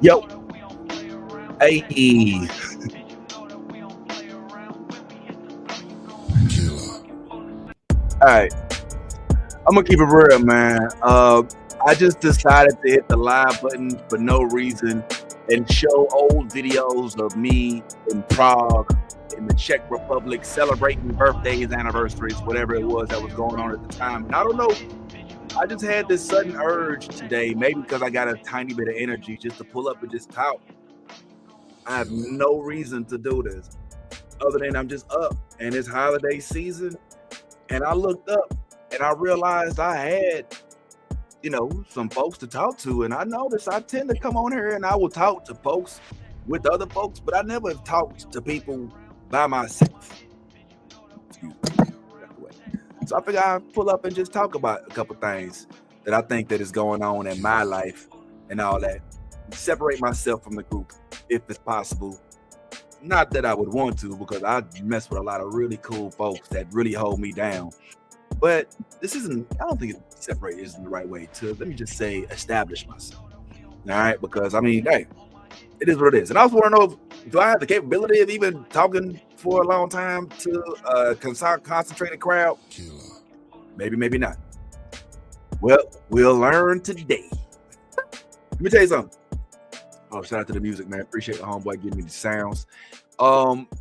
Yo, hey, all right, I'm gonna keep it real, man. I just decided to hit the live button for no reason and show old videos of me in Prague, in the Czech Republic, celebrating birthdays, anniversaries, whatever it was that was going on at the time. And I don't know, I just had this sudden urge today, maybe because I got a tiny bit of energy, just to pull up and just talk. I have no reason to do this other than I'm just up and it's holiday season. And I looked up and I realized I had, some folks to talk to. And I noticed I tend to come on here and I will talk to folks with other folks, but I never talked to people by myself. Excuse me. So I figured I'd pull up and just talk about a couple things that I think that is going on in my life and all that. Separate myself from the group if it's possible. Not that I would want to, because I mess with a lot of really cool folks that really hold me down. But this isn't, I don't think separate isn't the right way to, let me just say, establish myself. All right. Because I mean, hey, it is what it is. And I also want to know, do I have the capability of even talking for a long time to a concentrated crowd? Maybe, maybe not. Well, we'll learn today. Let me tell you something. Oh, shout out to the music, man. Appreciate the homeboy giving me the sounds.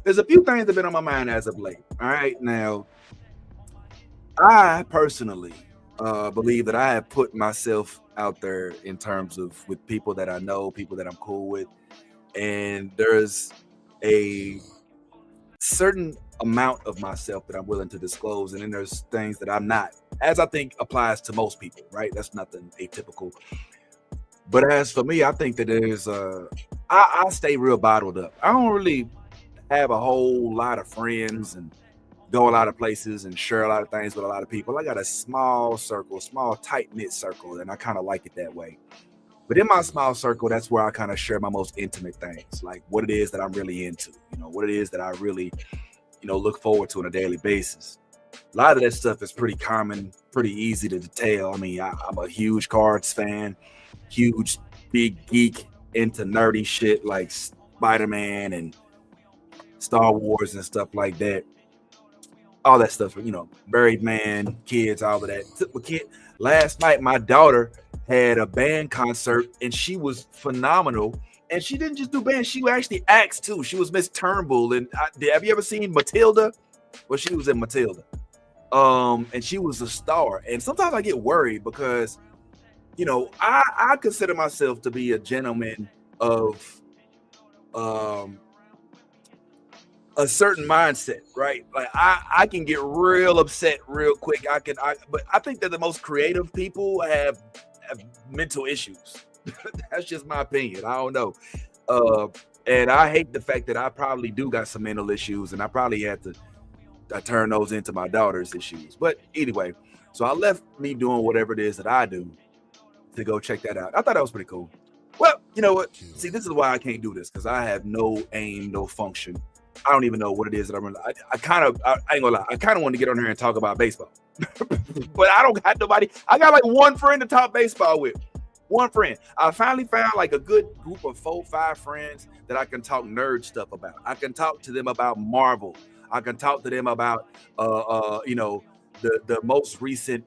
There's a few things that have been on my mind as of late. All right. Now, I personally believe that I have put myself out there in terms of with people that I know, people that I'm cool with. And there's a certain amount of myself that I'm willing to disclose. And then there's things that I'm not, as I think applies to most people, right? That's nothing atypical. But as for me, I think that there's I stay real bottled up. I don't really have a whole lot of friends and go a lot of places and share a lot of things with a lot of people. I got a small circle, small tight-knit circle, and I kind of like it that way. But in my small circle, that's where I kind of share my most intimate things, like what it is that I'm really into, what it is that I really, look forward to on a daily basis. A lot of that stuff is pretty common, pretty easy to detail. I mean, I'm a huge cards fan, huge big geek into nerdy shit like Spider-Man and Star Wars and stuff like that. All that stuff, Buried Man, kids, all of that. Last night, my daughter had a band concert and she was phenomenal. And she didn't just do band; she actually acts too. She was Miss Turnbull. And have you ever seen Matilda? Well, she was in Matilda. And she was a star. And sometimes I get worried because, I consider myself to be a gentleman of a certain mindset, right? Like I can get real upset real quick. But I think that the most creative people have mental issues. That's just my opinion. I don't know. And I hate the fact that I probably do got some mental issues, and I probably had to turn those into my daughter's issues. But anyway, so I left me doing whatever it is that I do to go check that out. I thought that was pretty cool. Well, you know what? See, this is why I can't do this, because I have no aim, no function. I don't even know what it is that I'm. I ain't gonna lie. I kind of want to get on here and talk about baseball, but I don't got nobody. I got like one friend to talk baseball with. One friend. I finally found like a good group of 4-5 friends that I can talk nerd stuff about. I can talk to them about Marvel. I can talk to them about the most recent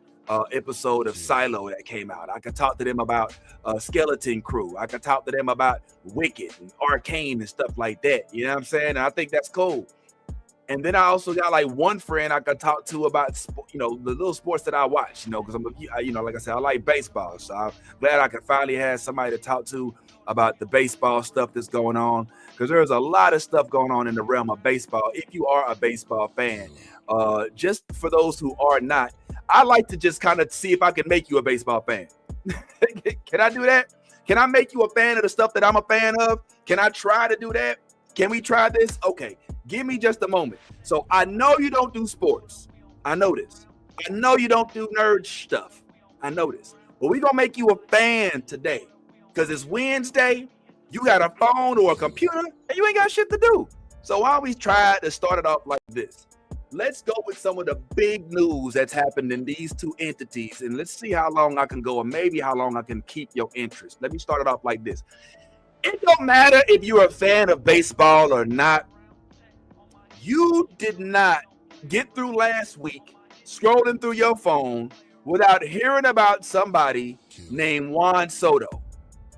episode of Silo that came out. I can talk to them about Skeleton Crew. I can talk to them about Wicked and Arcane and stuff like that. You know what I'm saying? And I think that's cool. And then I also got like one friend I could talk to about, the little sports that I watch, because like I said, I like baseball. So I'm glad I could finally have somebody to talk to about the baseball stuff that's going on, because there's a lot of stuff going on in the realm of baseball. If you are a baseball fan, just for those who are not, I like to just kind of see if I can make you a baseball fan. Can I do that? Can I make you a fan of the stuff that I'm a fan of? Can I try to do that? Can we try this? Okay, give me just a moment. So I know you don't do sports. I know this. I know you don't do nerd stuff. I know this. But we're going to make you a fan today, because it's Wednesday. You got a phone or a computer and you ain't got shit to do. So why don't we try to start it off like this? Let's go with some of the big news that's happened in these two entities, and let's see how long I can go, or maybe how long I can keep your interest. Let me start it off like this. It don't matter if you're a fan of baseball or not. You did not get through last week scrolling through your phone without hearing about somebody named Juan Soto.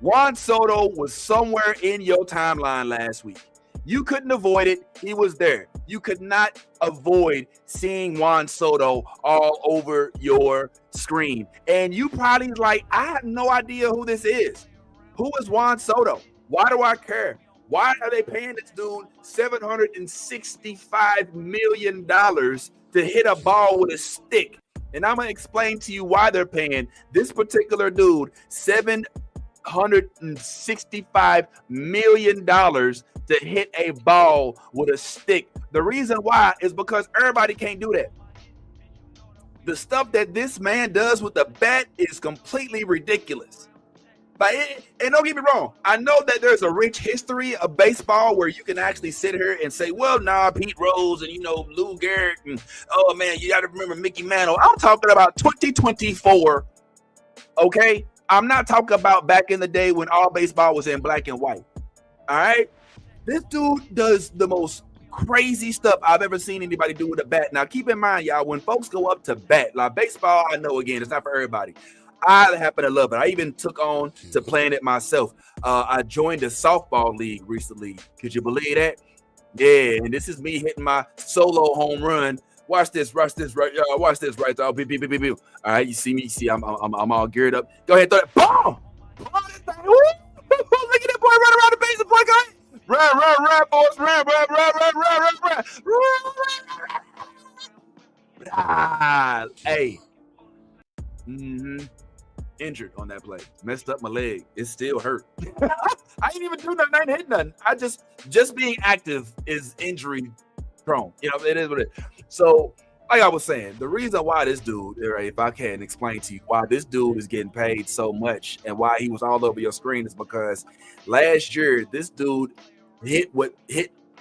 Juan Soto was somewhere in your timeline last week. You couldn't avoid it. He was there. You could not avoid seeing Juan Soto all over your screen. And you probably like, I have no idea who this is. Who is Juan Soto? Why do I care? Why are they paying this dude $765 million to hit a ball with a stick? And I'm going to explain to you why they're paying this particular dude $765 million to hit a ball with a stick. The reason why is because everybody can't do that. The stuff that this man does with the bat is completely ridiculous. But and don't get me wrong, I know that there's a rich history of baseball where you can actually sit here and say, well, nah, Pete Rose and, Lou Gehrig and, oh, man, you got to remember Mickey Mantle. I'm talking about 2024, okay? I'm not talking about back in the day when all baseball was in black and white, all right? This dude does the most crazy stuff I've ever seen anybody do with a bat. Now, keep in mind, y'all, when folks go up to bat, like baseball, I know, again, it's not for everybody. I happen to love it. I even took on to playing it myself. I joined a softball league recently. Could you believe that? Yeah, and this is me hitting my solo home run. Watch this right there. Watch this right there. Beep, beep, beep, beep, beep. All right, you see me? See, I'm all geared up. Go ahead, throw it. Boom! Look at that boy run around the base. Boy, go ahead. Run, boys. Run. Hey. Injured on that play. Messed up my leg. It still hurt. I ain't even do nothing. I ain't hit nothing. I just being active is injury prone. It is what it is. So, like I was saying, the reason why this dude, right, if I can explain to you why this dude is getting paid so much and why he was all over your screen is because last year this dude hit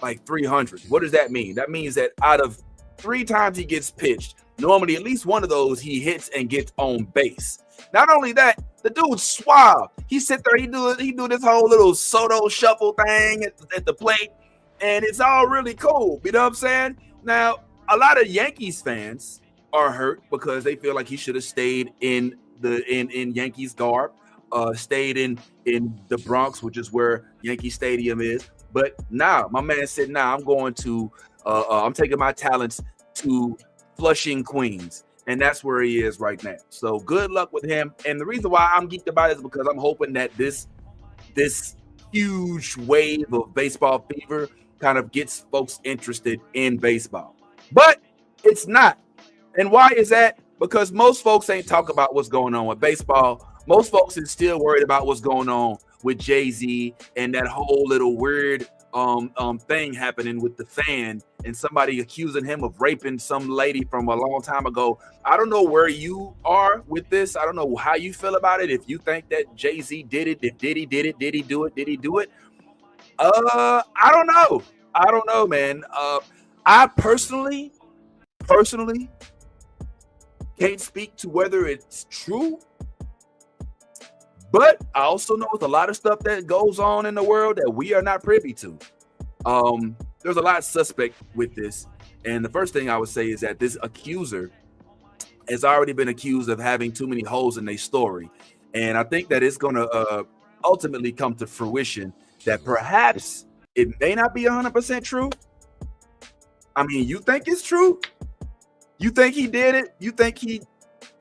like 300. What does that mean? That means that out of 3 times he gets pitched, normally at least one of those he hits and gets on base. Not only that, the dude's suave. He sit there, he do this whole little Soto shuffle thing at the plate, and it's all really cool. You know what I'm saying? Now, a lot of Yankees fans are hurt because they feel like he should have stayed in Yankees garb, stayed in the Bronx, which is where Yankee Stadium is. But now, my man said, I'm going to I'm taking my talents to Flushing, Queens. And that's where he is right now. So good luck with him. And the reason why I'm geeked about it is because I'm hoping that this huge wave of baseball fever kind of gets folks interested in baseball. But it's not. And why is that? Because most folks ain't talk about what's going on with baseball. Most folks is still worried about what's going on with Jay-Z and that whole little weird thing happening with the fan and somebody accusing him of raping some lady from a long time ago. I don't know where you are with this. I don't know how you feel about it. If you think that Jay-Z did it, did he do it? I don't know. I don't know, man. I personally can't speak to whether it's true, but I also know there's a lot of stuff that goes on in the world that we are not privy to. There's a lot suspect with this. And the first thing I would say is that this accuser has already been accused of having too many holes in their story. And I think that it's going to ultimately come to fruition that perhaps it may not be 100% true. I mean, you think it's true? You think he did it? You think he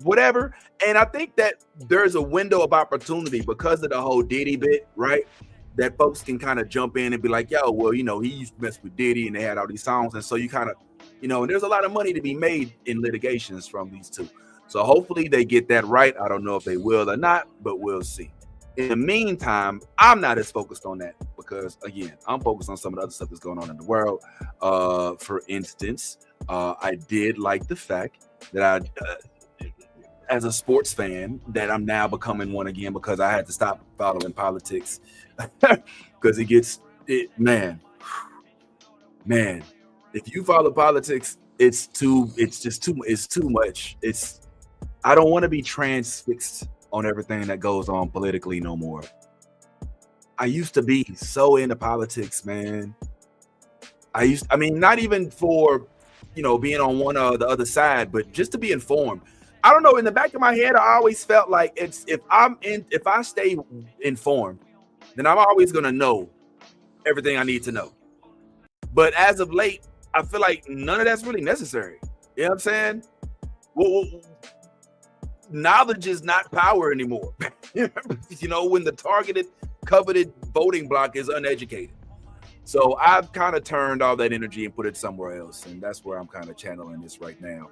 whatever? And I think that there's a window of opportunity because of the whole Diddy bit, right? That folks can kind of jump in and be like, yo, well, he used to mess with Diddy and they had all these songs. And so you kind of, and there's a lot of money to be made in litigations from these two. So hopefully they get that right. I don't know if they will or not, but we'll see. In the meantime, I'm not as focused on that because, again, I'm focused on some of the other stuff that's going on in the world. For instance, I did like the fact that as a sports fan, that I'm now becoming one again because I had to stop following politics because man, if you follow politics, it's too much. I don't want to be transfixed on everything that goes on politically no more. I used to be so into politics, man. I mean, not even for, being on one or the other side, but just to be informed. I don't know. In the back of my head, I always felt like if I stay informed, then I'm always gonna know everything I need to know. But as of late, I feel like none of that's really necessary. You know what I'm saying? Well, knowledge is not power anymore. When the targeted, coveted voting bloc is uneducated. So I've kind of turned all that energy and put it somewhere else. And that's where I'm kind of channeling this right now.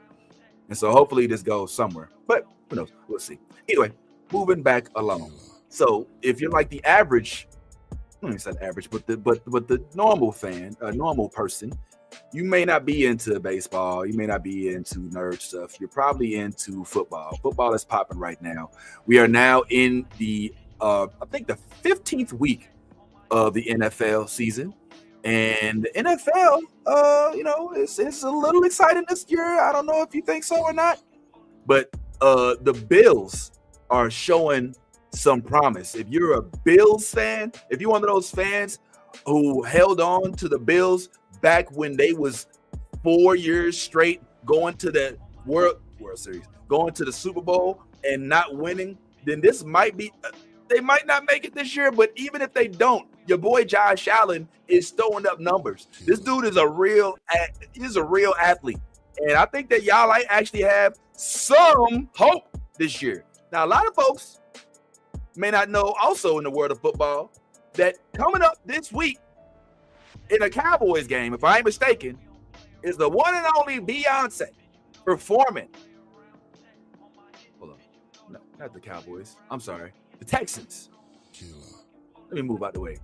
And so hopefully this goes somewhere. But who knows? We'll see. Anyway, moving back along. So if you're like the average, it's not average, but the normal fan, a normal person, you may not be into baseball. You may not be into nerd stuff. You're probably into football. Football is popping right now. We are now in the, I think the 15th week of the NFL season. And the NFL, it's a little exciting this year. I don't know if you think so or not, but the Bills are showing some promise. If you're a Bills fan, if you're one of those fans who held on to the Bills back when they was 4 years straight going to the World Series, going to the Super Bowl and not winning, then this might be, they might not make it this year, but even if they don't, your boy Josh Allen is throwing up numbers. This dude is a real athlete. And I think that y'all actually have some hope this year. Now, a lot of folks may not know also in the world of football that coming up this week in a Cowboys game, if I ain't mistaken, is the one and only Beyonce performing. Hold on. No, not the Cowboys. I'm sorry. The Texans. Let me move out the way.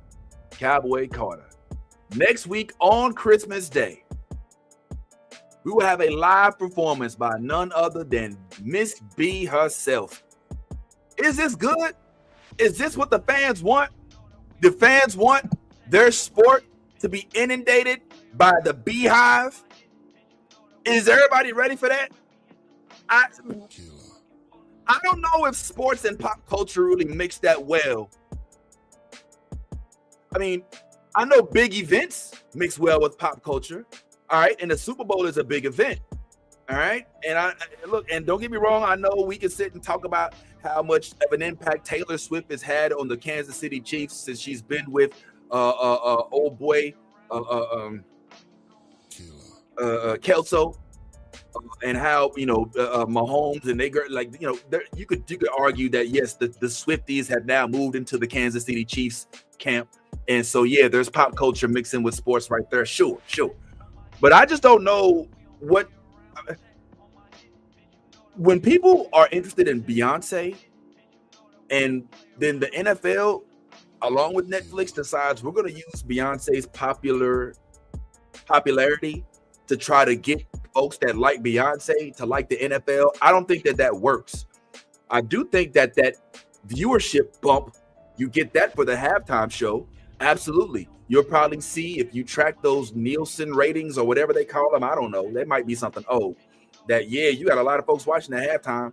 Cowboy Carter. Next week on Christmas Day, we will have a live performance by none other than Miss B herself. Is this good? Is this what the fans want? The fans want their sport to be inundated by the beehive? Is everybody ready for that? I don't know if sports and pop culture really mix that well. I mean, I know big events mix well with pop culture. All right. And the Super Bowl is a big event. All right. And and don't get me wrong. I know we can sit and talk about how much of an impact Taylor Swift has had on the Kansas City Chiefs since she's been with old boy Kelso, and how Mahomes and they you could argue that yes, the Swifties have now moved into the Kansas City Chiefs camp. And so, yeah, there's pop culture mixing with sports right there. Sure. But I just don't know when people are interested in Beyonce and then the NFL, along with Netflix, decides we're going to use Beyonce's popularity to try to get folks that like Beyonce to like the NFL. I don't think that works. I do think that viewership bump, you get that for the halftime show. Absolutely. You'll probably see, if you track those Nielsen ratings or whatever they call them, I don't know, there might be something, you got a lot of folks watching at halftime,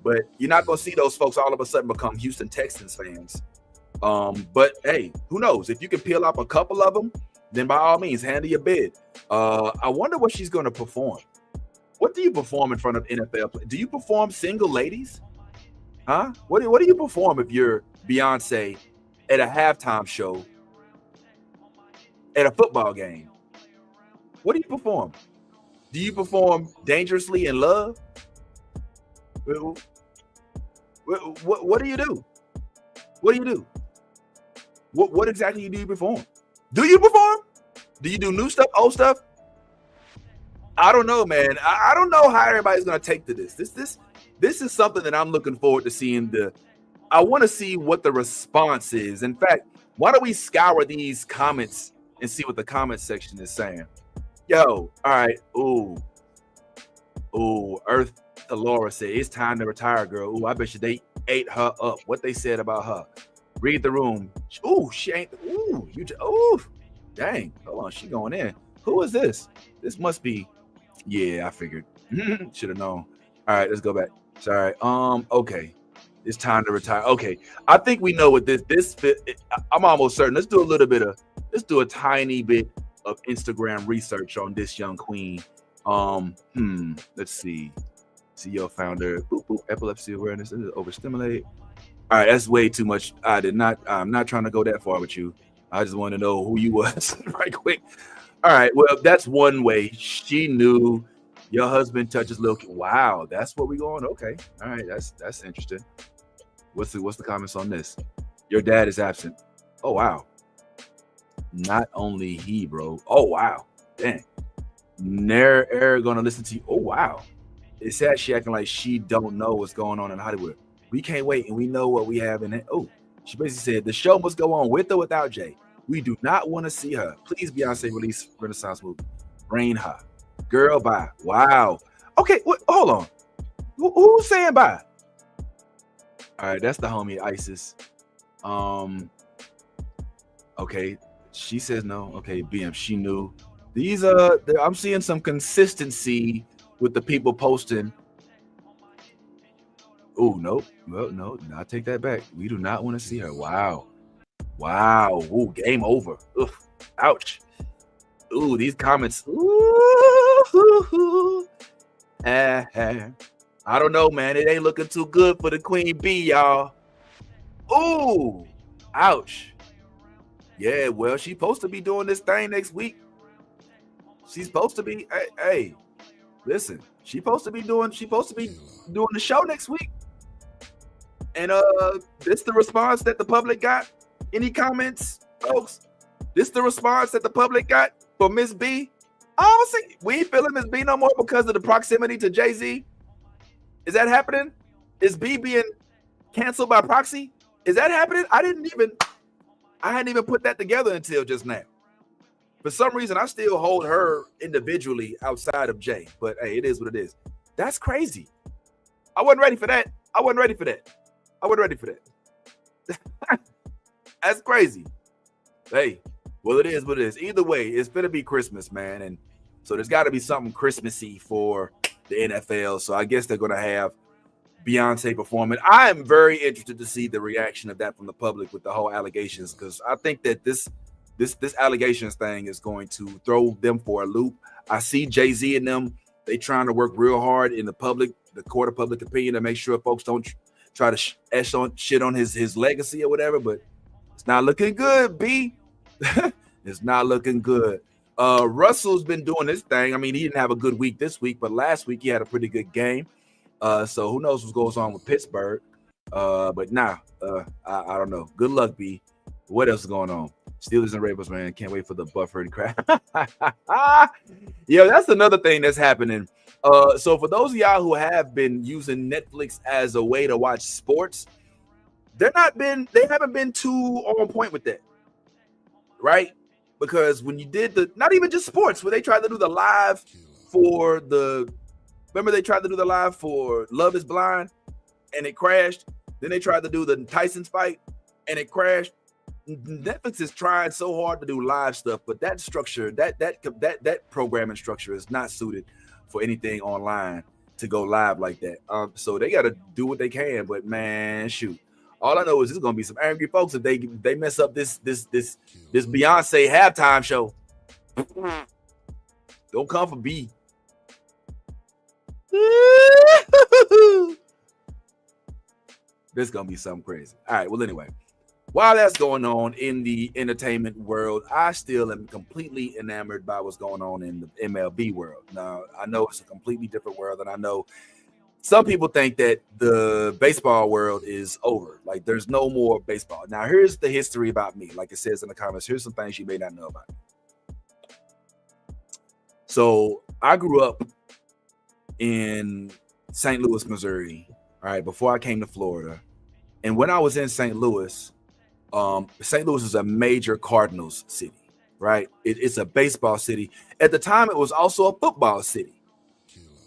but you're not going to see those folks all of a sudden become Houston Texans fans. But hey, who knows? If you can peel off a couple of them, then by all means, handle your bid. I wonder what she's going to perform. What do you perform in front of NFL players? Do you perform single ladies? Huh? What do you perform if you're Beyonce at a halftime show at a football game? What do you perform? Do you perform Dangerously in Love? What do you do? What do you do? What exactly do you perform? Do you perform? Do you do new stuff, old stuff? I don't know, man. I don't know how everybody's going to take to this. This is something that I'm looking forward to seeing. I want to see what the response is. In fact, why don't we scour these comments and see what the comment section is saying? Yo, all right. Ooh, Earth to Laura said, it's time to retire, girl. Ooh, I bet you they ate her up. What they said about her. Read the room. Ooh, she ain't. Ooh, dang. Hold on, she going in. Who is this? This must be. Yeah, I figured. Should have known. All right, let's go back. Sorry. Okay. It's time to retire. Okay, I think we know what this fit. I'm almost certain. Let's do a tiny bit of Instagram research on this young queen. Let's see. CEO founder, boop, boop, epilepsy awareness, overstimulate. All right, that's way too much. I'm not trying to go that far with you. I just want to know who you was right quick. All right, well, that's one way. She knew your husband touches little. Wow, that's what we going. Okay, all right, that's interesting. What's the comments on this? Your dad is absent. Oh wow. Not only he, bro. Oh wow. Dang. Never gonna listen to you. Oh wow. It said she acting like she don't know what's going on in Hollywood. We can't wait, and we know what we have in it. Oh, she basically said the show must go on with or without Jay. We do not want to see her. Please, Beyonce, release Renaissance movie. Brain her. Girl, bye. Wow. Okay, hold on. Who's saying bye? All right, that's the homie Isis. Okay, she says no. Okay, BM, she knew. These I'm seeing some consistency with the people posting. Oh no, well, no, I take that back. We do not want to see her. Wow. Ooh, game over. Ugh. Ouch. Ooh, these comments. Ooh. I don't know, man. It ain't looking too good for the Queen Bee, y'all. Ooh. Ouch. Yeah, well, she's supposed to be doing this thing next week. She's supposed to be. Hey, listen. She's supposed to be doing the show next week. And this the response that the public got. Any comments, folks? This the response that the public got for Miss B. Honestly, we ain't feeling Miss B no more because of the proximity to Jay-Z. Is that happening? Is B being canceled by proxy? Is that happening? I hadn't even put that together until just now. For some reason, I still hold her individually outside of Jay. But hey, it is what it is. That's crazy. I wasn't ready for that. That's crazy. Hey, well, it is what it is. Either way, it's gonna be Christmas, man, and so there's got to be something Christmassy for the NFL. So I guess they're gonna have Beyonce performing. I am very interested to see the reaction of that from the public with the whole allegations, because I think that this allegations thing is going to throw them for a loop. I see Jay-Z and them. They trying to work real hard in the court of public opinion, to make sure folks don't try to shit on his legacy or whatever, but it's not looking good, B. It's not looking good. Russell's been doing this thing. I mean, he didn't have a good week this week, but last week he had a pretty good game. So who knows what goes on with Pittsburgh. But I don't know. Good luck, B. What else is going on? Steelers and Ravens, man. Can't wait for the buffer and crap. Yeah, that's another thing that's happening. So for those of y'all who have been using Netflix as a way to watch sports, they haven't been too on point with that, right? Because when you did not even just sports, when they tried to do the live for they tried to do the live for Love is Blind and it crashed. Then they tried to do the Tyson's fight and it crashed. Netflix is trying so hard to do live stuff, but that structure, that programming structure is not suited for anything online to go live like that. So they got to do what they can. But man, shoot, all I know is there's gonna be some angry folks if they mess up this Beyonce halftime show. Don't come for B. This gonna be something crazy. All right. Well, anyway. While that's going on in the entertainment world, I still am completely enamored by what's going on in the MLB world. Now, I know it's a completely different world, and I know some people think that the baseball world is over. Like, there's no more baseball. Now, here's the history about me. Like it says in the comments, here's some things you may not know about. So, I grew up in St. Louis, Missouri, all right, before I came to Florida. And when I was in St. Louis is a major Cardinals city, right? It's a baseball city. At the time, it was also a football city.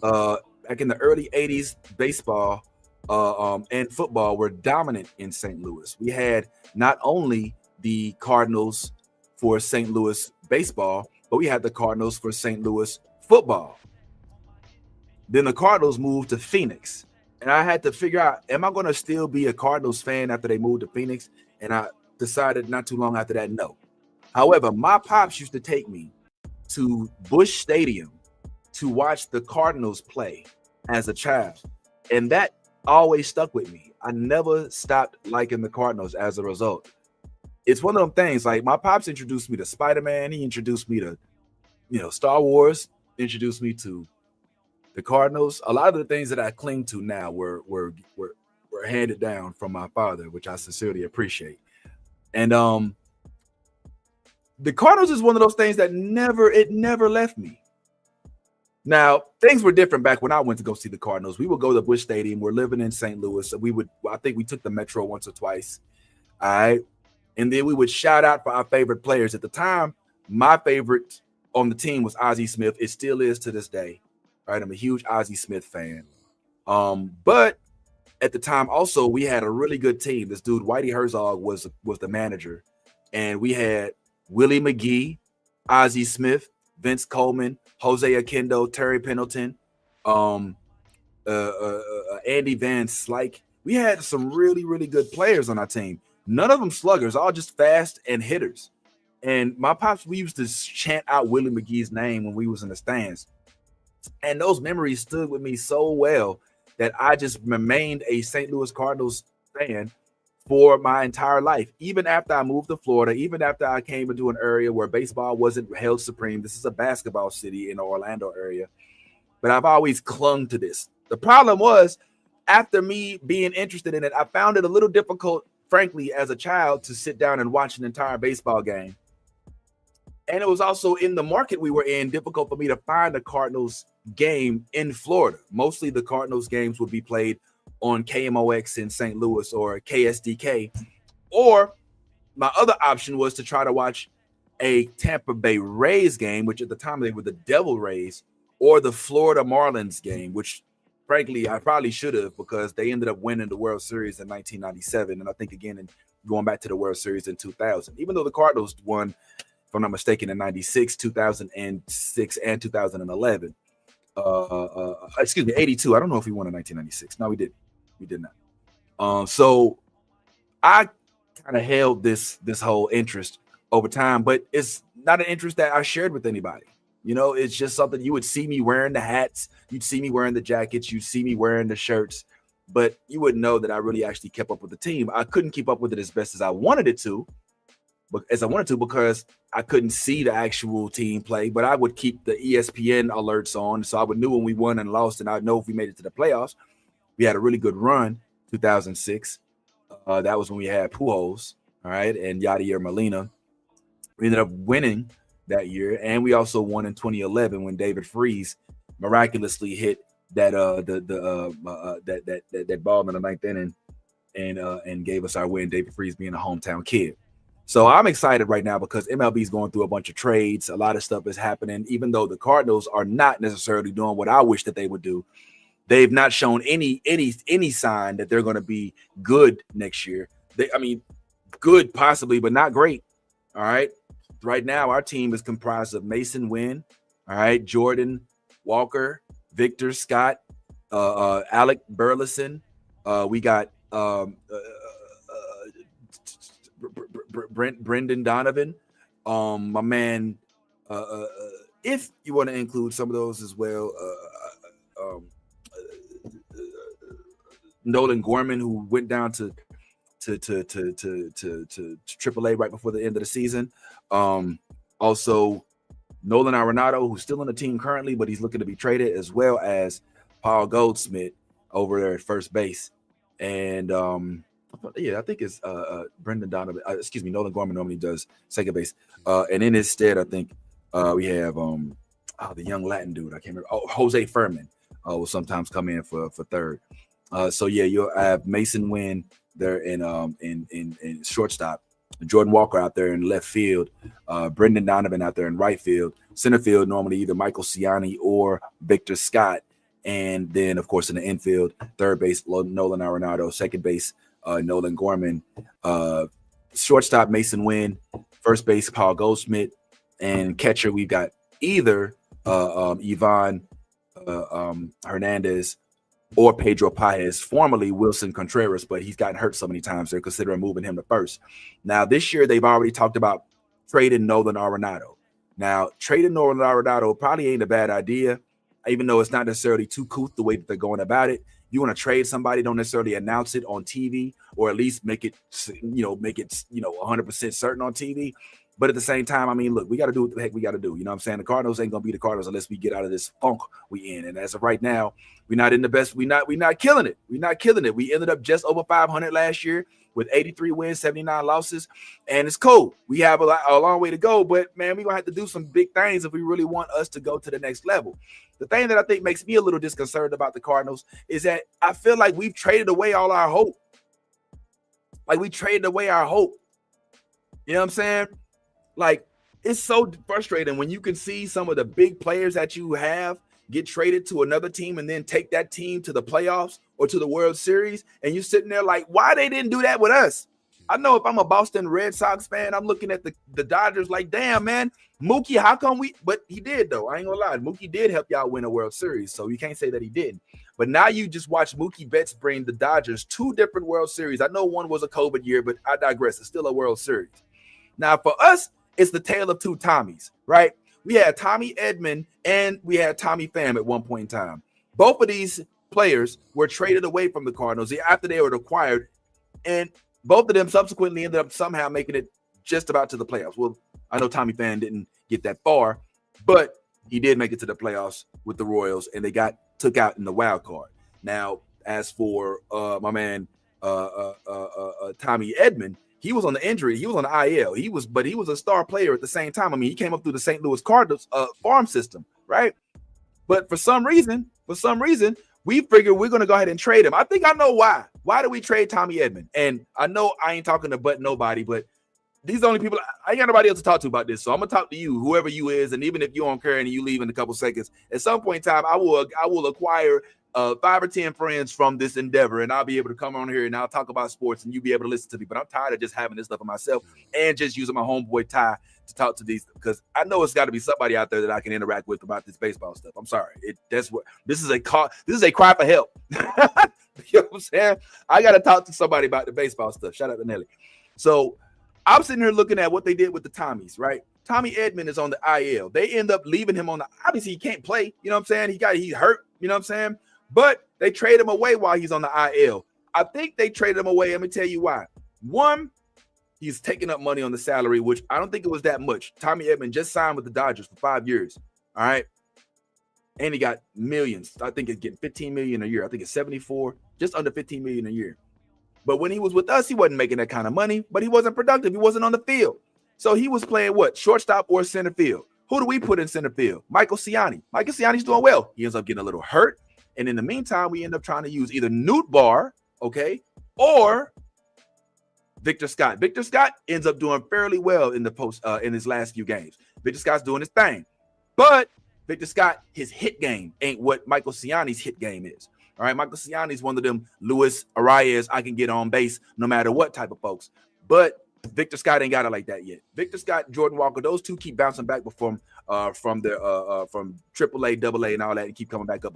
Back in the early 80s, baseball and football were dominant in St. Louis. We had not only the Cardinals for St. Louis baseball, but we had the Cardinals for St. Louis football. Then the Cardinals moved to Phoenix, And I had to figure out, am I going to still be a Cardinals fan after they moved to Phoenix? And I decided not too long after that, no. However, my pops used to take me to Busch Stadium to watch the Cardinals play as a child. And that always stuck with me. I never stopped liking the Cardinals as a result. It's one of them things, like my pops introduced me to Spider-Man. He introduced me to, Star Wars, introduced me to the Cardinals. A lot of the things that I cling to now were handed down from my father, which I sincerely appreciate. And the Cardinals is one of those things that never left me. Now, things were different back when I went to go see the Cardinals. We would go to Busch Stadium. We're living in St. Louis. So I think we took the Metro once or twice. All right. And then we would shout out for our favorite players. At the time, my favorite on the team was Ozzie Smith. It still is to this day. Right. I'm a huge Ozzie Smith fan. But at the time also, we had a really good team. This dude, Whitey Herzog, was the manager. And we had Willie McGee, Ozzie Smith, Vince Coleman, Jose Akendo, Terry Pendleton, Andy Van Slyke. We had some really, really good players on our team. None of them sluggers, all just fast and hitters. And my pops, we used to chant out Willie McGee's name when we was in the stands. And those memories stood with me so well that I just remained a St. Louis Cardinals fan for my entire life. Even after I moved to Florida, even after I came into an area where baseball wasn't held supreme. This is a basketball city in the Orlando area. But I've always clung to this. The problem was, after me being interested in it, I found it a little difficult, frankly, as a child, to sit down and watch an entire baseball game. And it was also, in the market we were in, difficult for me to find a Cardinals game in Florida. Mostly the Cardinals games would be played on KMOX in St. Louis or KSDK. Or my other option was to try to watch a Tampa Bay Rays game, which at the time they were the Devil Rays, or the Florida Marlins game, which frankly I probably should have, because they ended up winning the World Series in 1997. And I think again, in going back to the World Series in 2000, even though the Cardinals won, if I'm not mistaken, in 96, 2006, and 2011. Excuse me, 82. I don't know if we won in 1996. No, we did. We did not. So I kind of held this whole interest over time, but it's not an interest that I shared with anybody. It's just something you would see me wearing the hats. You'd see me wearing the jackets. You'd see me wearing the shirts, but you wouldn't know that I really actually kept up with the team. I couldn't keep up with it as best as I wanted it to, because I couldn't see the actual team play, but I would keep the ESPN alerts on. So I would know when we won and lost, and I'd know if we made it to the playoffs. We had a really good run, 2006. That was when we had Pujols, all right, and Yadier Molina. We ended up winning that year, and we also won in 2011 when David Freese miraculously hit that that ball in the ninth inning and gave us our win. David Freese being a hometown kid. So I'm excited right now because MLB is going through a bunch of trades. A lot of stuff is happening, even though the Cardinals are not necessarily doing what I wish that they would do. They've not shown any sign that they're going to be good next year. Good possibly, but not great. All right. Right now, our team is comprised of Mason Wynn, all right, Jordan Walker, Victor Scott, Alec Burleson. We got Brendan Donovan, my man. If you want to include some of those as well, Nolan Gorman, who went down to AAA right before the end of the season. Also, Nolan Arenado, who's still on the team currently, but he's looking to be traded, as well as Paul Goldschmidt over there at first base. And I think it's Brendan Donovan. Nolan Gorman normally does second base. And in his stead, I think we have the young Latin dude. I can't remember. Oh, Jose Furman will sometimes come in for third. So yeah, you'll have Mason Wynn there in shortstop, Jordan Walker out there in left field, Brendan Donovan out there in right field, center field normally either Michael Ciani or Victor Scott, and then of course in the infield, third base Nolan Arenado, second base Nolan Gorman, shortstop Mason Wynn, first base Paul Goldschmidt, and catcher we've got either Ivan Hernandez or Pedro Paez, formerly Wilson Contreras, but he's gotten hurt so many times they're considering moving him to first. Now, this year, they've already talked about trading Nolan Arenado. Now, trading Nolan Arenado probably ain't a bad idea, even though it's not necessarily too couth the way that they're going about it. You want to trade somebody, don't necessarily announce it on TV, or at least make it 100% certain on TV. But at the same time, I mean, look, we got to do what the heck we got to do. You know what I'm saying? The Cardinals ain't gonna be the Cardinals unless we get out of this funk we in. And as of right now, we're not in the best. We're not killing it. We're not killing it. We ended up just over 500 last year with 83 wins, 79 losses, and it's cool. We have a long way to go, but man, we're gonna have to do some big things if we really want us to go to the next level. The thing that I think makes me a little disconcerted about the Cardinals is that I feel like we've traded away all our hope. Like we traded away our hope. You know what I'm saying? Like, it's so frustrating when you can see some of the big players that you have get traded to another team and then take that team to the playoffs or to the World Series, and you're sitting there like, why they didn't do that with us? I know if I'm a Boston Red Sox fan, I'm looking at the Dodgers like, damn, man, Mookie, how come we? But he did, though. I ain't gonna lie. Mookie did help y'all win a World Series, so you can't say that he didn't. But now you just watch Mookie Betts bring the Dodgers 2 different World Series. I know one was a COVID year, but I digress. It's still a World Series. Now, for us, it's the tale of 2 Tommies, right? We had Tommy Edman and we had Tommy Pham at one point in time. Both of these players were traded away from the Cardinals after they were acquired, and both of them subsequently ended up somehow making it just about to the playoffs. Well, I know Tommy Pham didn't get that far, but he did make it to the playoffs with the Royals, and they took out in the wild card. Now, as for my man Tommy Edman, he was on the injury. He was on the IL. He was a star player at the same time. I mean, he came up through the St. Louis Cardinals farm system, right? But for some reason, we figured we're going to go ahead and trade him. I think I know why. Why do we trade Tommy Edman? And I know I ain't talking to nobody, but these are the only people. I ain't got nobody else to talk to about this. So I'm going to talk to you, whoever you is. And even if you don't care and you leave in a couple seconds, at some point in time, I will acquire 5 or 10 friends from this endeavor, and I'll be able to come on here and I'll talk about sports and you'll be able to listen to me. But I'm tired of just having this stuff for myself and just using my homeboy Ty to talk to these, because I know it's got to be somebody out there that I can interact with about this baseball stuff. I'm sorry. This is a cry for help. You know what I'm saying? I got to talk to somebody about the baseball stuff. Shout out to Nelly. So I'm sitting here looking at what they did with the Tommies, right? Tommy Edman is on the IL. They end up leaving him on the, obviously he can't play. You know what I'm saying? He's hurt. You know what I'm saying? But they trade him away while he's on the IL. I think they traded him away. Let me tell you why. One, he's taking up money on the salary, which I don't think it was that much. Tommy Edman just signed with the Dodgers for 5 years. All right. And he got millions. I think it's getting $15 million a year. I think it's 74, just under $15 million a year. But when he was with us, he wasn't making that kind of money, but he wasn't productive. He wasn't on the field. So he was playing what? Shortstop or center field. Who do we put in center field? Michael Ciani. Michael Ciani's doing well. He ends up getting a little hurt. And in the meantime, we end up trying to use either Newt Barr, okay, or Victor Scott. Victor Scott ends up doing fairly well in the in his last few games. Victor Scott's doing his thing. But Victor Scott, his hit game ain't what Michael Ciani's hit game is. All right, Michael Ciani's one of them Luis Arias, I can get on base no matter what type of folks. But Victor Scott ain't got it like that yet. Victor Scott, Jordan Walker, those two keep bouncing back from AAA, AA, and all that, and keep coming back up.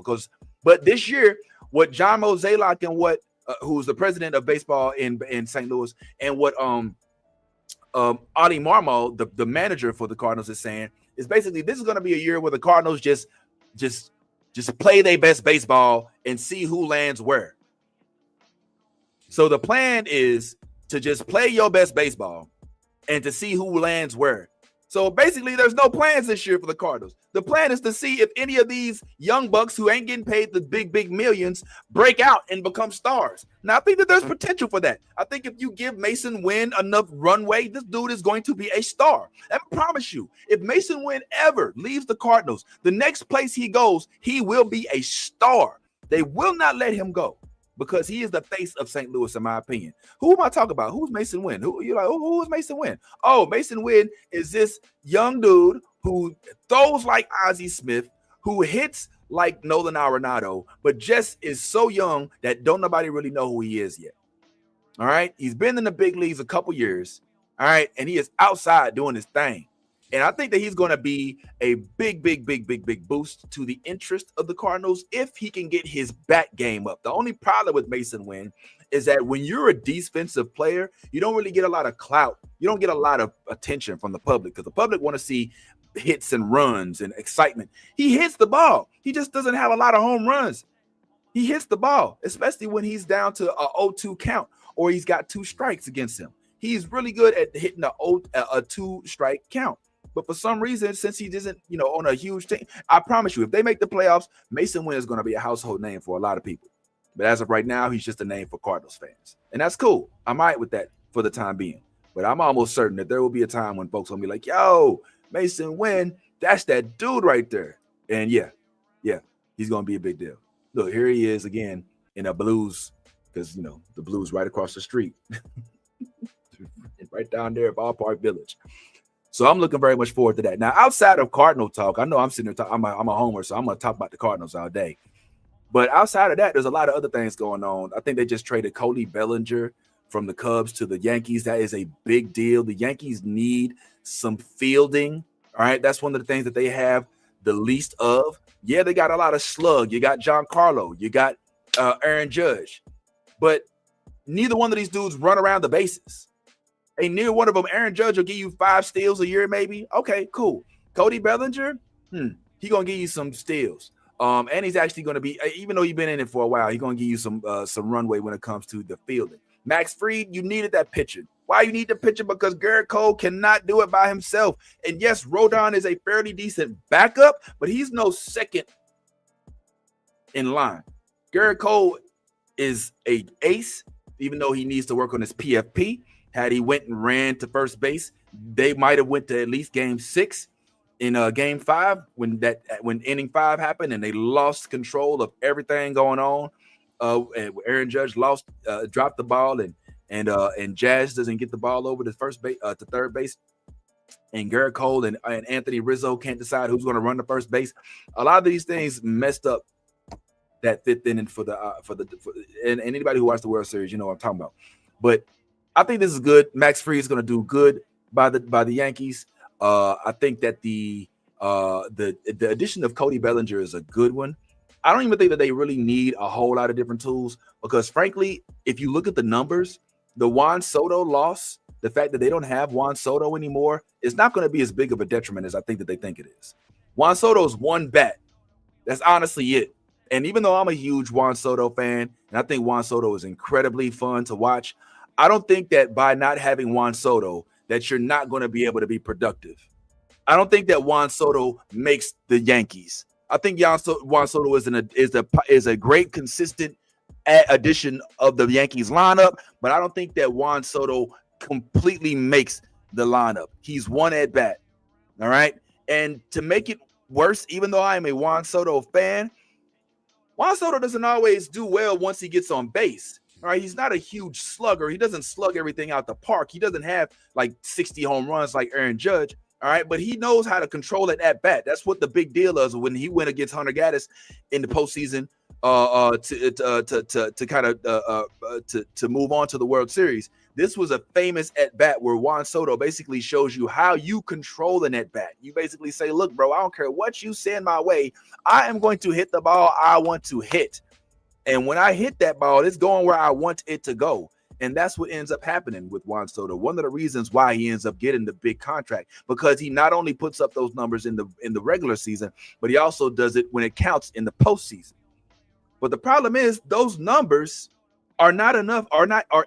But this year, what John Mozeliak and what who's the president of baseball in St. Louis, and what Adi Marmol, the manager for the Cardinals, is saying is basically this is going to be a year where the Cardinals just play their best baseball and see who lands where. So the plan is to just play your best baseball and to see who lands where. So basically, there's no plans this year for the Cardinals. The plan is to see if any of these young bucks who ain't getting paid the big millions break out and become stars. Now, I think that there's potential for that. I think if you give Mason Wynn enough runway, this dude is going to be a star. I promise you, if Mason Wynn ever leaves the Cardinals, the next place he goes, he will be a star. They will not let him go, because he is the face of St. Louis, in my opinion. Who am I talking about? Who's Mason Wynn? Who is Mason Wynn? Oh, Mason Wynn is this young dude who throws like Ozzie Smith, who hits like Nolan Arenado, but just is so young that don't nobody really know who he is yet. All right. He's been in the big leagues a couple years. All right. And he is outside doing his thing. And I think that he's going to be a big boost to the interest of the Cardinals if he can get his bat game up. The only problem with Mason Wynn is that when you're a defensive player, you don't really get a lot of clout. You don't get a lot of attention from the public because the public want to see hits and runs and excitement. He hits the ball. He just doesn't have a lot of home runs. He hits the ball, especially when he's down to a 0-2 count or he's got 2 strikes against him. He's really good at hitting a 2 strike count. But for some reason, since he isn't, on a huge team, I promise you, if they make the playoffs, Mason Wynn is going to be a household name for a lot of people. But as of right now, he's just a name for Cardinals fans. And that's cool. I'm all right with that for the time being. But I'm almost certain that there will be a time when folks will be like, yo, Mason Wynn, that's that dude right there. And yeah, he's going to be a big deal. Look, here he is again in a Blues, because, the Blues right across the street. Right down there at Ballpark Village. So I'm looking very much forward to that. Now, outside of Cardinal talk, I know I'm sitting there, I'm a homer, so I'm going to talk about the Cardinals all day. But outside of that, there's a lot of other things going on. I think they just traded Cody Bellinger from the Cubs to the Yankees. That is a big deal. The Yankees need some fielding. All right. That's one of the things that they have the least of. Yeah, they got a lot of slug. You got Giancarlo. You got Aaron Judge. But neither one of these dudes run around the bases. Ain't near one of them. Aaron Judge will give you 5 steals a year, maybe. Okay, cool. Cody Bellinger, he gonna give you some steals. And he's actually gonna be, even though he's been in it for a while, he's gonna give you some runway when it comes to the fielding. Max Fried, you needed that pitching. Why you need the pitching? Because Garrett Cole cannot do it by himself. And yes, Rodon is a fairly decent backup, but he's no second in line. Garrett Cole is a ace, even though he needs to work on his PFP. Had he went and ran to first base, they might have went to at least game 6 in game 5 when inning 5 happened and they lost control of everything going on. And Aaron Judge dropped the ball and Jazz doesn't get the ball over to first base to third base. And Garrett Cole and Anthony Rizzo can't decide who's going to run to first base. A lot of these things messed up that 5th inning for anybody who watched the World Series, you know what I'm talking about. But I think this is good. Max Fried is going to do good by the Yankees. I think that the addition of Cody Bellinger is a good one. I don't even think that they really need a whole lot of different tools because, frankly, if you look at the numbers, the Juan Soto loss, the fact that they don't have Juan Soto anymore, is not going to be as big of a detriment as I think that they think it is. Juan Soto's one bat. That's honestly it. And even though I'm a huge Juan Soto fan, and I think Juan Soto is incredibly fun to watch, I don't think that by not having Juan Soto that you're not going to be able to be productive. I don't think that Juan Soto makes the Yankees. I think Juan Soto is a great consistent addition of the Yankees lineup, but I don't think that Juan Soto completely makes the lineup. He's one at bat. All right. And to make it worse, even though I am a Juan Soto fan, Juan Soto doesn't always do well once he gets on base. All right, he's not a huge slugger. He doesn't slug everything out the park. He doesn't have like 60 home runs like Aaron Judge. All right, but he knows how to control it at bat. That's what the big deal is when he went against Hunter Gaddis in the postseason to move on to the World Series. This was a famous at bat where Juan Soto basically shows you how you control an at bat. You basically say, "Look, bro, I don't care what you send my way. I am going to hit the ball I want to hit." And when I hit that ball, it's going where I want it to go. And that's what ends up happening with Juan Soto. One of the reasons why he ends up getting the big contract, because he not only puts up those numbers in the regular season, but he also does it when it counts in the postseason. But the problem is those numbers are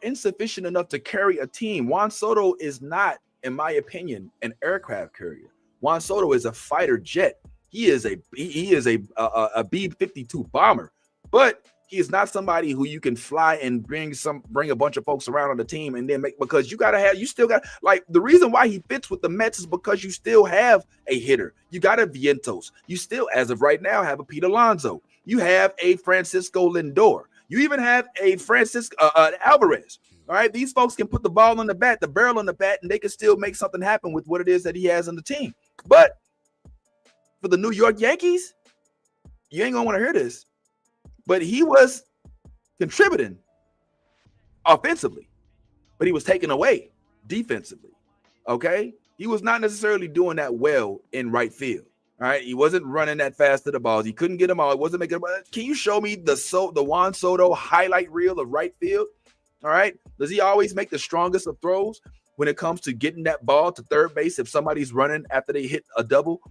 insufficient enough to carry a team. Juan Soto is not, in my opinion, an aircraft carrier. Juan Soto is a fighter jet. He is a B-52 bomber, but he is not somebody who you can fly and bring a bunch of folks around on the team and then because you still got the reason why he fits with the Mets is because you still have a hitter. You got a Vientos. You still, as of right now, have a Pete Alonso. You have a Francisco Lindor. You even have a Alvarez. All right, these folks can put the ball on the bat, the barrel on the bat, and they can still make something happen with what it is that he has on the team. But for the New York Yankees, you ain't gonna want to hear this, but he was contributing offensively, but he was taken away defensively. Okay, he was not necessarily doing that well in right field. All right, he wasn't running that fast to the balls. He couldn't get them all. It wasn't making. Can you show me the Juan Soto highlight reel of right field? All right, does he always make the strongest of throws when it comes to getting that ball to third base if somebody's running after they hit a double?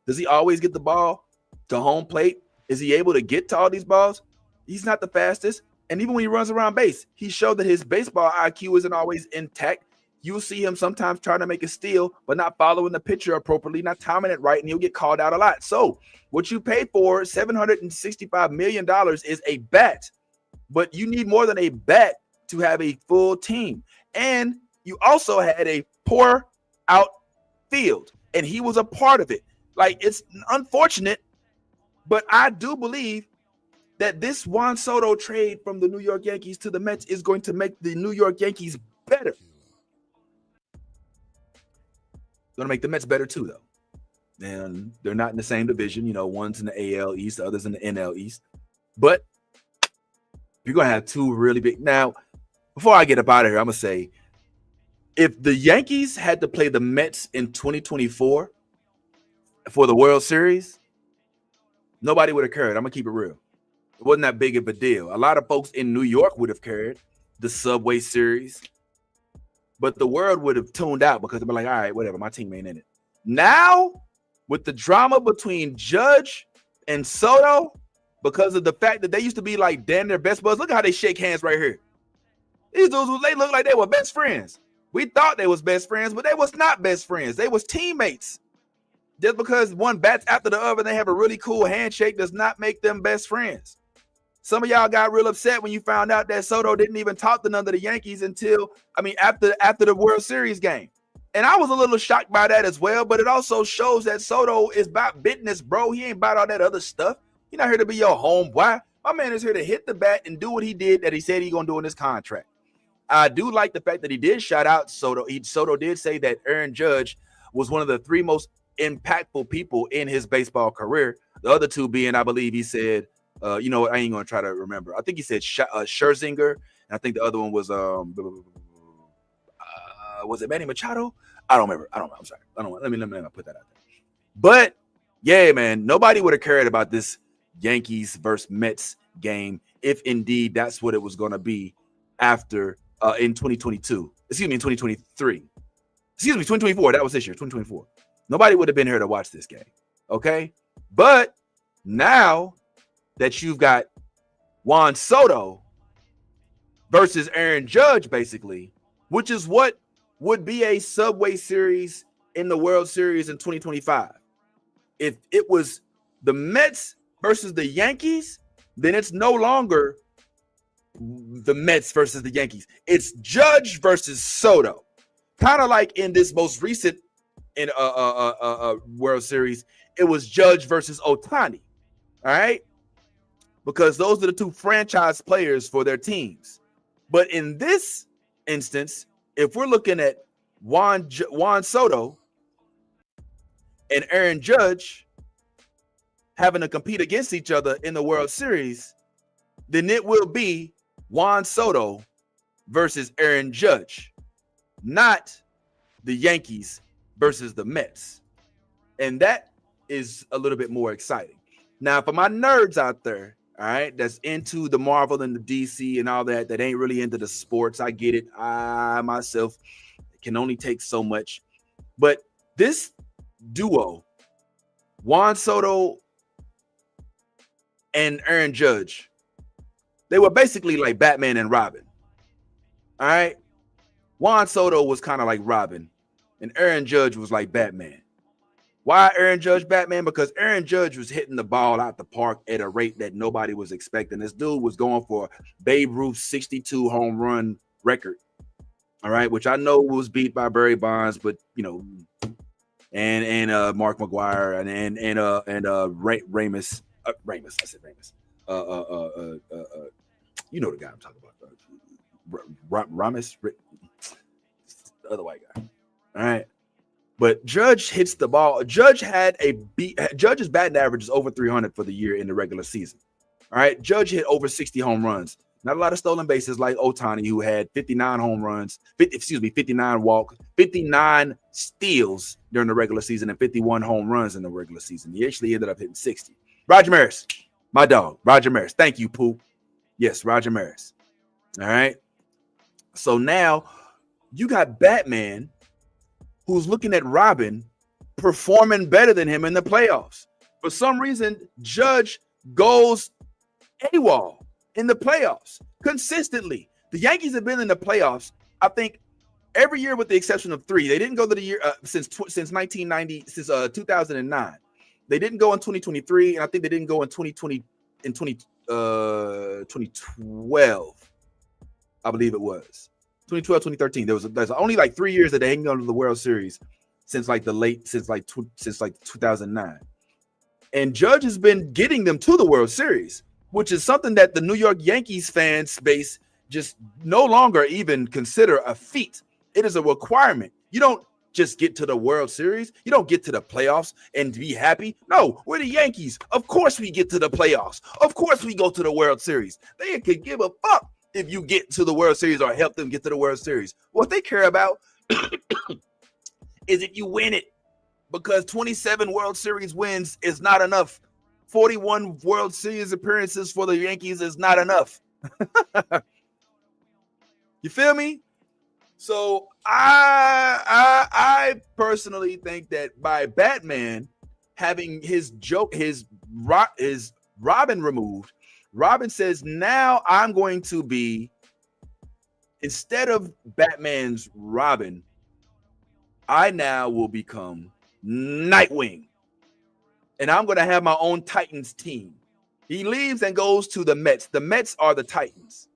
Does he always get the ball to home plate? Is he able to get to all these balls? He's not the fastest. And even when he runs around base, he showed that his baseball IQ isn't always intact. You'll see him sometimes trying to make a steal, but not following the pitcher appropriately, not timing it right, and he'll get called out a lot. So what you pay for, $765 million, is a bat. But you need more than a bat to have a full team. And you also had a poor outfield, and he was a part of it. Like, it's unfortunate, but I do believe that this Juan Soto trade from the New York Yankees to the Mets is going to make the New York Yankees better. Going to make the Mets better too, though. And they're not in the same division. You know, one's in the AL East, the other's in the NL East. But you're going to have two really big. Now, before I get up out of here, I'm going to say, if the Yankees had to play the Mets in 2024 for the World Series, nobody would have cared. I'm going to keep it real. It wasn't that big of a deal. A lot of folks in New York would have cared, the Subway Series. But the world would have tuned out because they'd be like, all right, whatever, my team ain't in it. Now, with the drama between Judge and Soto, because of the fact that they used to be like damn their best buds, look at how they shake hands right here. These dudes, they look like they were best friends. We thought they was best friends, but they was not best friends. They was teammates. Just because one bats after the other, they have a really cool handshake does not make them best friends. Some of y'all got real upset when you found out that Soto didn't even talk to none of the Yankees after the World Series game. And I was a little shocked by that as well, but it also shows that Soto is about business, bro. He ain't about all that other stuff. He's not here to be your homeboy. My man is here to hit the bat and do what he did that he said he's going to do in his contract. I do like the fact that he did shout out Soto. Soto did say that Aaron Judge was one of the three most impactful people in his baseball career. The other two being, I believe he said, you know what? I ain't gonna try to remember. I think he said Scherzinger, and I think the other one was it Manny Machado? I don't remember. I don't know. I'm sorry. I don't. Let me put that out there. But yeah, man, nobody would have cared about this Yankees versus Mets game if indeed that's what it was gonna be after in 2022. Excuse me, in 2023. Excuse me, 2024. That was this year, 2024. Nobody would have been here to watch this game. Okay, but now that you've got Juan Soto versus Aaron Judge, basically, which is what would be a Subway Series in the World Series in 2025. If it was the Mets versus the Yankees, then it's no longer the Mets versus the Yankees. It's Judge versus Soto. Kind of like in this most recent World Series, it was Judge versus Ohtani. All right? Because those are the two franchise players for their teams. But in this instance, if we're looking at Juan Soto and Aaron Judge having to compete against each other in the World Series, then it will be Juan Soto versus Aaron Judge, not the Yankees versus the Mets. And that is a little bit more exciting. Now, for my nerds out there, all right, that's into the Marvel and the DC and all that, that ain't really into the sports, I get it. I myself can only take so much. But this duo, Juan Soto and Aaron Judge, they were basically like Batman and Robin. All right? Juan Soto was kind of like Robin, and Aaron Judge was like Batman. Why Aaron Judge Batman? Because Aaron Judge was hitting the ball out the park at a rate that nobody was expecting. This dude was going for Babe Ruth's 62 home run record. All right, which I know was beat by Barry Bonds, but you know, and Mark McGuire and Ramus. Ramus, I said Ramus. You know the guy I'm talking about. Ramus, the other white guy. All right. But Judge hits the ball. Judge's batting average is over 300 for the year in the regular season. All right. Judge hit over 60 home runs Not a lot of stolen bases like Ohtani, who had 59 home runs, 59 walks, 59 steals during the regular season, and 51 home runs in the regular season. He actually ended up hitting 60. Roger Maris, my dog, Roger Maris. Thank you, Pooh. Yes, Roger Maris. All right. So now you got Batman, who's looking at Robin performing better than him in the playoffs. For some reason, Judge goes AWOL in the playoffs consistently. The Yankees have been in the playoffs, I think, every year with the exception of 3. They didn't go to the year since 2009. They didn't go in 2023, and I think they didn't go in 2020 in 2012. I believe it was 2012, 2013. There's only like 3 years that they didn't go to the World Series since like 2009. And Judge has been getting them to the World Series, which is something that the New York Yankees fan base just no longer even consider a feat. It is a requirement. You don't just get to the World Series. You don't get to the playoffs and be happy. No, we're the Yankees. Of course we get to the playoffs. Of course we go to the World Series. They could give a fuck if you get to the World Series or help them get to the World Series. What they care about is if you win it, because 27 World Series wins is not enough. 41 World Series appearances for the Yankees is not enough. You feel me? So I personally think that by Batman having his Robin removed, Robin says, now I'm going to be, instead of Batman's Robin, I now will become Nightwing. And I'm going to have my own Titans team. He leaves and goes to the Mets. The Mets are the Titans.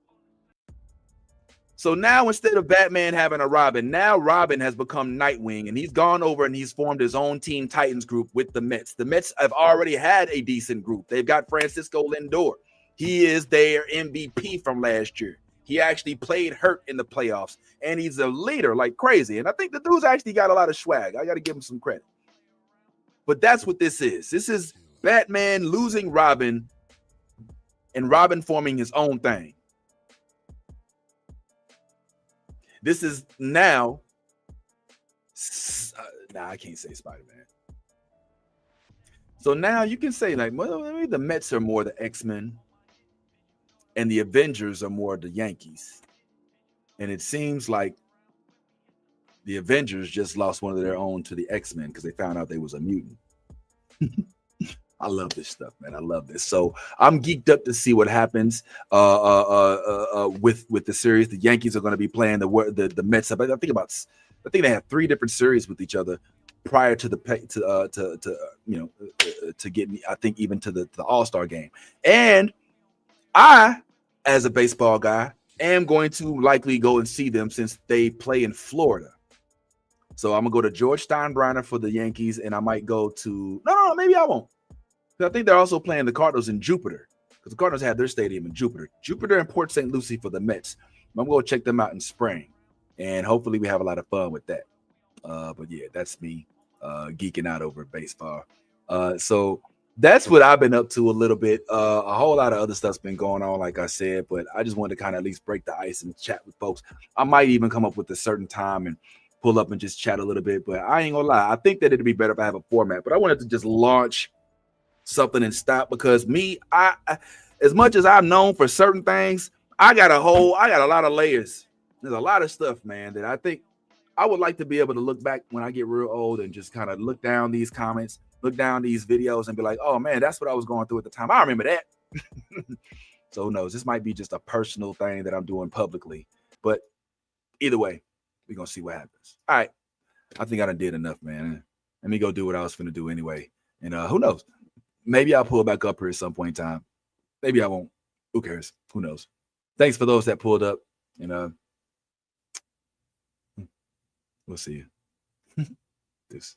So now instead of Batman having a Robin, now Robin has become Nightwing, and he's gone over and he's formed his own Teen Titans group with the Mets. The Mets have already had a decent group. They've got Francisco Lindor. He is their MVP from last year. He actually played hurt in the playoffs, and he's a leader like crazy. And I think the dude's actually got a lot of swag. I got to give him some credit. But that's what this is. This is Batman losing Robin and Robin forming his own thing. This is now, I can't say Spider-Man. So now you can say, like, well, maybe the Mets are more the X-Men and the Avengers are more the Yankees. And it seems like the Avengers just lost one of their own to the X-Men because they found out they was a mutant. I love this stuff, man. I love this. So I'm geeked up to see what happens with the series. The Yankees are going to be playing the Mets. I think they have 3 different series with each other prior to to get me. I think even to the All-Star game. And I, as a baseball guy, am going to likely go and see them since they play in Florida. So I'm gonna go to George Steinbrenner for the Yankees, and I might go to no, maybe I won't. I think they're also playing the Cardinals in Jupiter, because the Cardinals have their stadium in Jupiter and Port St. Lucie for the Mets. I'm going to check them out in spring, and hopefully we have a lot of fun with that. But yeah, that's me geeking out over baseball. So that's what I've been up to a little bit. A whole lot of other stuff's been going on, like I said, but I just wanted to kind of at least break the ice and chat with folks. I might even come up with a certain time and pull up and just chat a little bit, but I ain't gonna lie. I think that it'd be better if I have a format, but I wanted to just launch something and stop, because I as much as I'm known for certain things, I got a lot of layers. There's a lot of stuff, man, that I think I would like to be able to look back when I get real old and just kind of look down these comments, look down these videos and be like, oh man, that's what I was going through at the time. I remember that. So who knows? This might be just a personal thing that I'm doing publicly, but either way, we're gonna see what happens. All right. I think I done did enough, man. Let me go do what I was finna do anyway. And who knows? Maybe I'll pull back up here at some point in time. Maybe I won't. Who cares? Who knows? Thanks for those that pulled up. And we'll see you. This.